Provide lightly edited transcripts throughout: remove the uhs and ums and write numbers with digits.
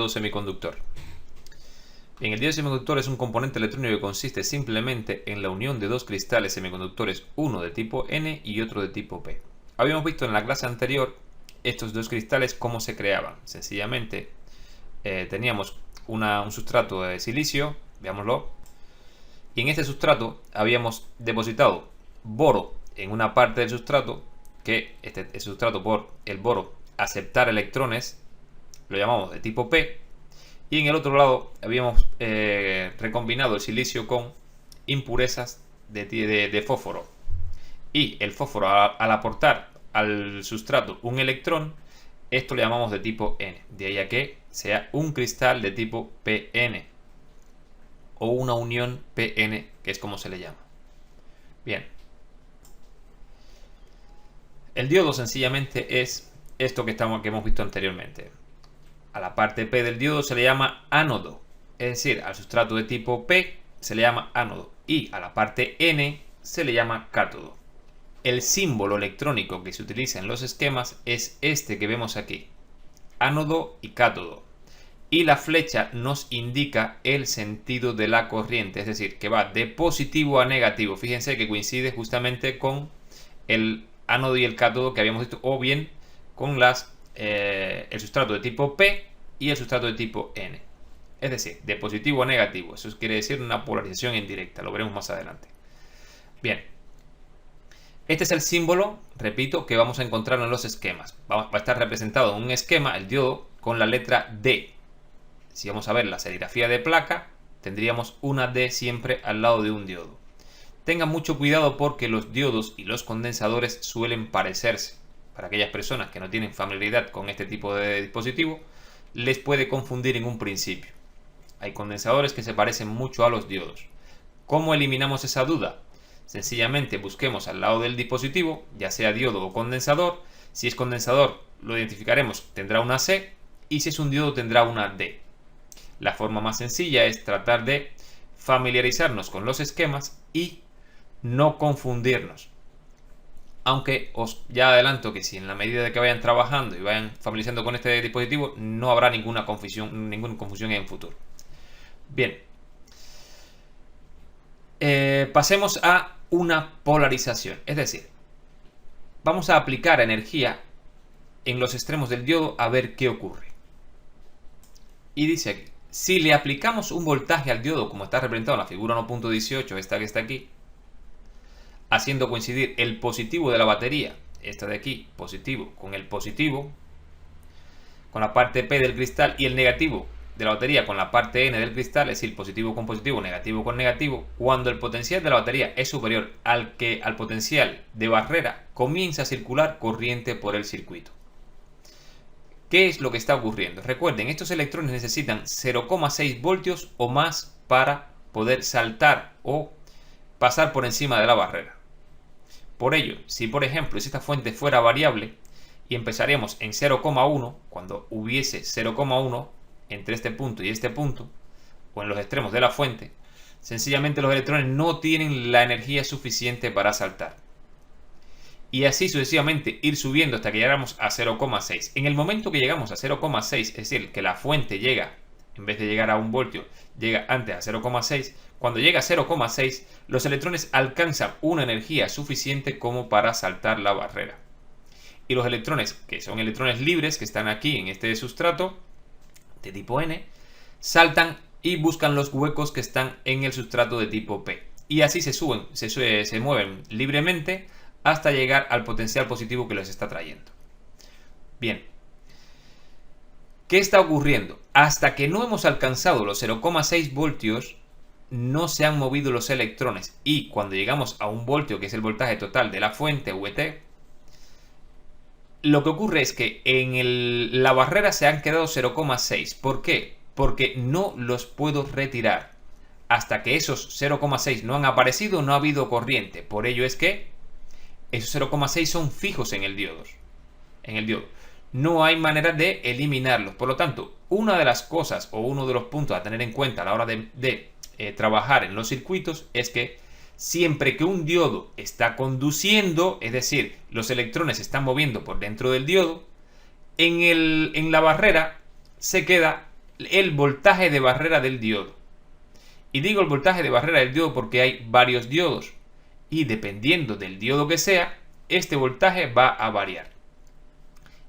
diodo semiconductor. Bien, el diodo semiconductor es un componente electrónico que consiste simplemente en la unión de dos cristales semiconductores, uno de tipo N y otro de tipo P. Habíamos visto en la clase anterior estos dos cristales cómo se creaban. Sencillamente teníamos un sustrato de silicio, veámoslo, y en este sustrato habíamos depositado boro en una parte del sustrato, que el sustrato, por el boro aceptar electrones, lo llamamos de tipo P, y en el otro lado habíamos recombinado el silicio con impurezas de fósforo, y el fósforo al aportar al sustrato un electrón, esto le llamamos de tipo N, de ahí a que sea un cristal de tipo PN o una unión PN, que es como se le llama. Bien, el diodo sencillamente es esto que hemos visto anteriormente. A la parte P del diodo se le llama ánodo, es decir, al sustrato de tipo P se le llama ánodo, y a la parte N se le llama cátodo. El símbolo electrónico que se utiliza en los esquemas es este que vemos aquí, ánodo y cátodo, y la flecha nos indica el sentido de la corriente, es decir, que va de positivo a negativo. Fíjense que coincide justamente con el ánodo y el cátodo que habíamos visto, o bien con el sustrato de tipo P y el sustrato de tipo N. Es decir, de positivo a negativo. Eso quiere decir una polarización indirecta. Lo veremos más adelante. Bien. Este es el símbolo, repito, que vamos a encontrar en los esquemas. Va a estar representado en un esquema, el diodo, con la letra D. Si vamos a ver la serigrafía de placa, tendríamos una D siempre al lado de un diodo. Tengan mucho cuidado porque los diodos y los condensadores suelen parecerse. Para aquellas personas que no tienen familiaridad con este tipo de dispositivo, les puede confundir en un principio. Hay condensadores que se parecen mucho a los diodos. ¿Cómo eliminamos esa duda? Sencillamente busquemos al lado del dispositivo, ya sea diodo o condensador. Si es condensador, lo identificaremos, tendrá una C, y si es un diodo tendrá una D. La forma más sencilla es tratar de familiarizarnos con los esquemas y no confundirnos. Aunque ya adelanto que si en la medida de que vayan trabajando y vayan familiarizando con este dispositivo, no habrá ninguna confusión en el futuro. Bien. Pasemos a una polarización. Es decir, vamos a aplicar energía en los extremos del diodo a ver qué ocurre. Y dice aquí, si le aplicamos un voltaje al diodo, como está representado en la figura 1.18, esta que está aquí, haciendo coincidir el positivo de la batería, esta de aquí, positivo, con el positivo, con la parte P del cristal, y el negativo de la batería con la parte N del cristal, es decir, positivo con positivo, negativo con negativo, cuando el potencial de la batería es superior al potencial de barrera, comienza a circular corriente por el circuito. ¿Qué es lo que está ocurriendo? Recuerden, estos electrones necesitan 0,6 voltios o más para poder saltar o pasar por encima de la barrera. Por ello, si por ejemplo esta fuente fuera variable y empezaríamos en 0,1, cuando hubiese 0,1 entre este punto y este punto, o en los extremos de la fuente, sencillamente los electrones no tienen la energía suficiente para saltar. Y así sucesivamente ir subiendo hasta que llegamos a 0,6. En el momento que llegamos a 0,6, es decir, que la fuente llega, en vez de llegar a 1 voltio, llega antes a 0,6, cuando llega a 0,6, los electrones alcanzan una energía suficiente como para saltar la barrera. Y los electrones, que son electrones libres, que están aquí en este sustrato de tipo N, saltan y buscan los huecos que están en el sustrato de tipo P. Y así se mueven libremente hasta llegar al potencial positivo que les está trayendo. Bien. ¿Qué está ocurriendo? Hasta que no hemos alcanzado los 0,6 voltios, no se han movido los electrones. Y cuando llegamos a 1 voltio, que es el voltaje total de la fuente, VT, lo que ocurre es que en la barrera se han quedado 0,6. ¿Por qué? Porque no los puedo retirar. Hasta que esos 0,6 no han aparecido, no ha habido corriente. Por ello es que esos 0,6 son fijos en el diodo. No hay manera de eliminarlos. Por lo tanto, una de las cosas o uno de los puntos a tener en cuenta a la hora de trabajar en los circuitos es que siempre que un diodo está conduciendo, es decir, los electrones se están moviendo por dentro del diodo, en la barrera se queda el voltaje de barrera del diodo. Y digo el voltaje de barrera del diodo porque hay varios diodos. Y dependiendo del diodo que sea, este voltaje va a variar.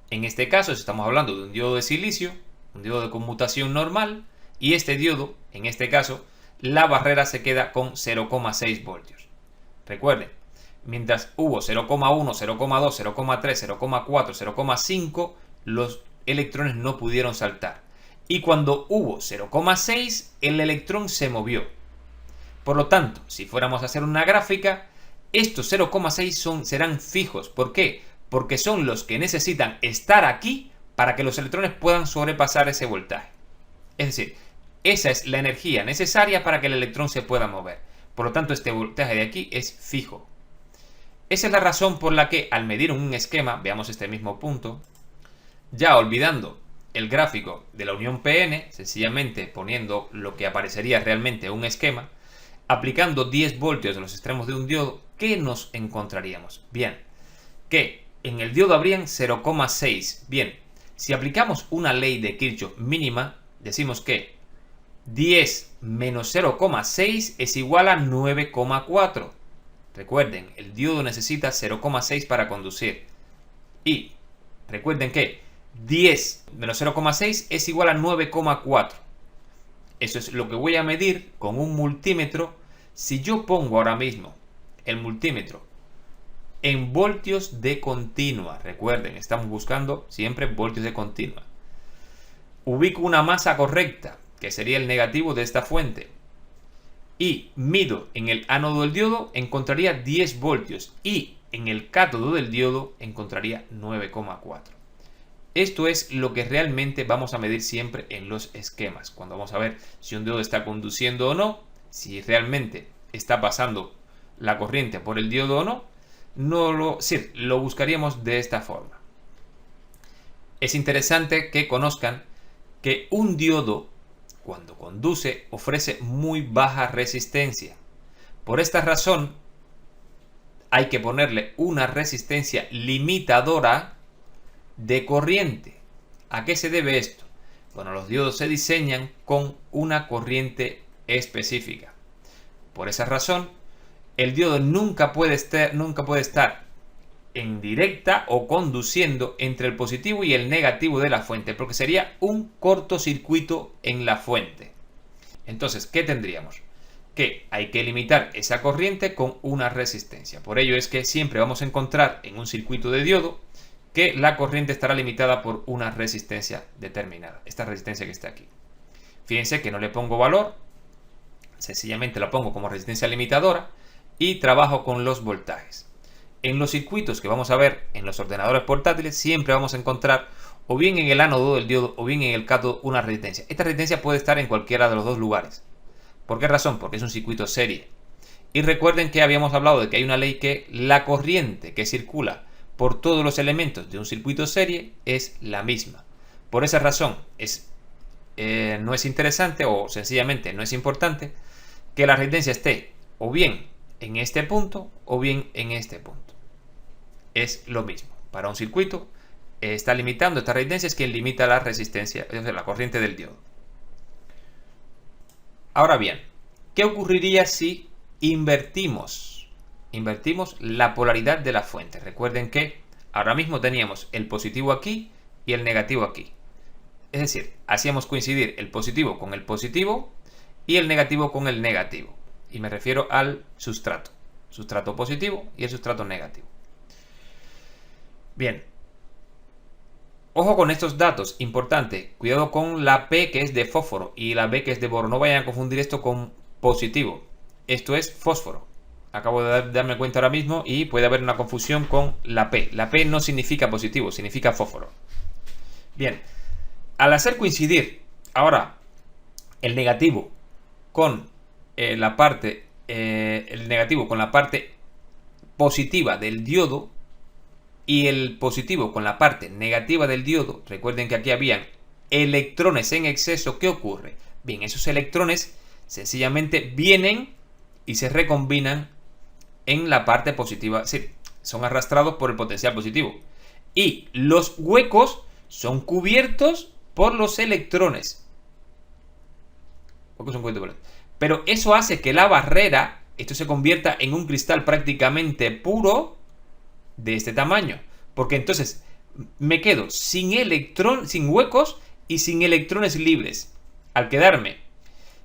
En este caso estamos hablando de un diodo de silicio, un diodo de conmutación normal, y este diodo, en este caso, la barrera se queda con 0,6 voltios. Recuerden, mientras hubo 0,1, 0,2, 0,3, 0,4, 0,5, los electrones no pudieron saltar. Y cuando hubo 0,6, el electrón se movió. Por lo tanto, si fuéramos a hacer una gráfica, estos 0,6 serán fijos. ¿Por qué? Porque son los que necesitan estar aquí para que los electrones puedan sobrepasar ese voltaje. Es decir, esa es la energía necesaria para que el electrón se pueda mover. Por lo tanto, este voltaje de aquí es fijo. Esa es la razón por la que al medir un esquema, veamos este mismo punto, ya olvidando el gráfico de la unión PN, sencillamente poniendo lo que aparecería realmente un esquema, aplicando 10 voltios a los extremos de un diodo, ¿qué nos encontraríamos? Bien, que en el diodo habrían 0,6. Bien, si aplicamos una ley de Kirchhoff mínima, decimos que 10 menos 0,6 es igual a 9,4. Recuerden, el diodo necesita 0,6 para conducir. Y recuerden que 10 menos 0,6 es igual a 9,4. Eso es lo que voy a medir con un multímetro. Si yo pongo ahora mismo el multímetro en voltios de continua, recuerden, estamos buscando siempre voltios de continua. Ubico una masa correcta, que sería el negativo de esta fuente, y mido en el ánodo del diodo, encontraría 10 voltios, y en el cátodo del diodo encontraría 9,4. Esto es lo que realmente vamos a medir siempre en los esquemas, cuando vamos a ver si un diodo está conduciendo o no, si realmente está pasando la corriente por el diodo o no, lo buscaríamos de esta forma. Es interesante que conozcan que un diodo, cuando conduce, ofrece muy baja resistencia. Por esta razón, hay que ponerle una resistencia limitadora de corriente. ¿A qué se debe esto? Bueno, los diodos se diseñan con una corriente específica. Por esa razón, el diodo nunca puede estar en directa o conduciendo entre el positivo y el negativo de la fuente, porque sería un cortocircuito en la fuente. Entonces, ¿qué tendríamos? Que hay que limitar esa corriente con una resistencia. Por ello es que siempre vamos a encontrar en un circuito de diodo que la corriente estará limitada por una resistencia determinada. Esta resistencia que está aquí. Fíjense que no le pongo valor, sencillamente la pongo como resistencia limitadora y trabajo con los voltajes. En los circuitos que vamos a ver en los ordenadores portátiles siempre vamos a encontrar o bien en el ánodo del diodo o bien en el cátodo una resistencia. Esta resistencia puede estar en cualquiera de los dos lugares. ¿Por qué razón? Porque es un circuito serie. Y recuerden que habíamos hablado de que hay una ley que la corriente que circula por todos los elementos de un circuito serie es la misma. Por esa razón no es interesante o sencillamente no es importante que la resistencia esté o bien en este punto o bien en este punto. Es lo mismo. Para un circuito está limitando esta resistencia, es quien limita la resistencia, es decir, la corriente del diodo. Ahora bien, ¿qué ocurriría si invertimos la polaridad de la fuente? Recuerden que ahora mismo teníamos el positivo aquí y el negativo aquí. Es decir, hacíamos coincidir el positivo con el positivo y el negativo con el negativo. Y me refiero al sustrato. Sustrato positivo y el sustrato negativo. Bien. Ojo con estos datos, importante. Cuidado con la P que es de fósforo y la B que es de boro. No vayan a confundir esto con positivo. Esto es fósforo. Acabo de darme cuenta ahora mismo y puede haber una confusión con la P. La P no significa positivo, significa fósforo. Bien, al hacer coincidir ahora el negativo con la parte positiva del diodo y el positivo con la parte negativa del diodo, recuerden que aquí habían electrones en exceso, ¿qué ocurre? Bien, esos electrones sencillamente vienen y se recombinan en la parte positiva, es decir, son arrastrados por el potencial positivo. Y los huecos son cubiertos por los electrones. Pero eso hace que la barrera, esto se convierta en un cristal prácticamente puro de este tamaño. Porque entonces me quedo sin huecos y sin electrones libres. Al quedarme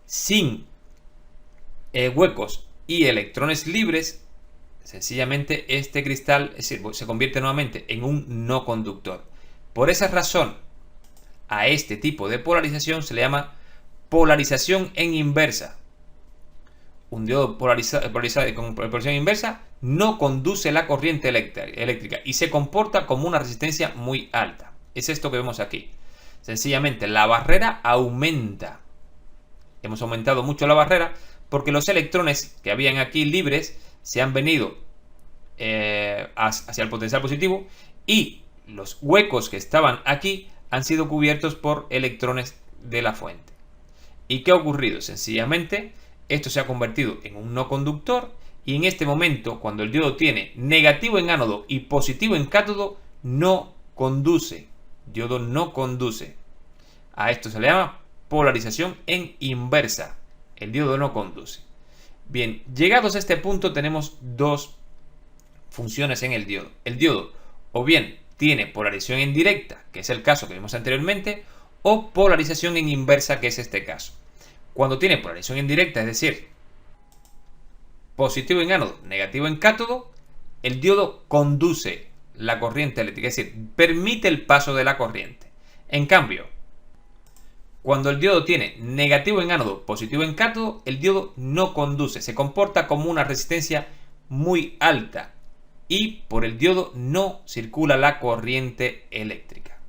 sin huecos y electrones libres, sencillamente este cristal se convierte nuevamente en un no conductor. Por esa razón, a este tipo de polarización se le llama polarización en inversa. Un diodo polarizado con polarización inversa no conduce la corriente eléctrica y se comporta como una resistencia muy alta. Es esto que vemos aquí. Sencillamente la barrera aumenta. Hemos aumentado mucho la barrera porque los electrones que habían aquí libres se han venido hacia el potencial positivo y los huecos que estaban aquí han sido cubiertos por electrones de la fuente. ¿Y qué ha ocurrido? Sencillamente esto se ha convertido en un no conductor y en este momento, cuando el diodo tiene negativo en ánodo y positivo en cátodo, no conduce. Diodo no conduce. A esto se le llama polarización en inversa. El diodo no conduce. Bien, llegados a este punto tenemos dos funciones en el diodo. El diodo o bien tiene polarización en directa, que es el caso que vimos anteriormente, o polarización en inversa, que es este caso. Cuando tiene polarización en directa, es decir, positivo en ánodo, negativo en cátodo, el diodo conduce la corriente eléctrica, es decir, permite el paso de la corriente. En cambio, cuando el diodo tiene negativo en ánodo, positivo en cátodo, el diodo no conduce, se comporta como una resistencia muy alta y por el diodo no circula la corriente eléctrica.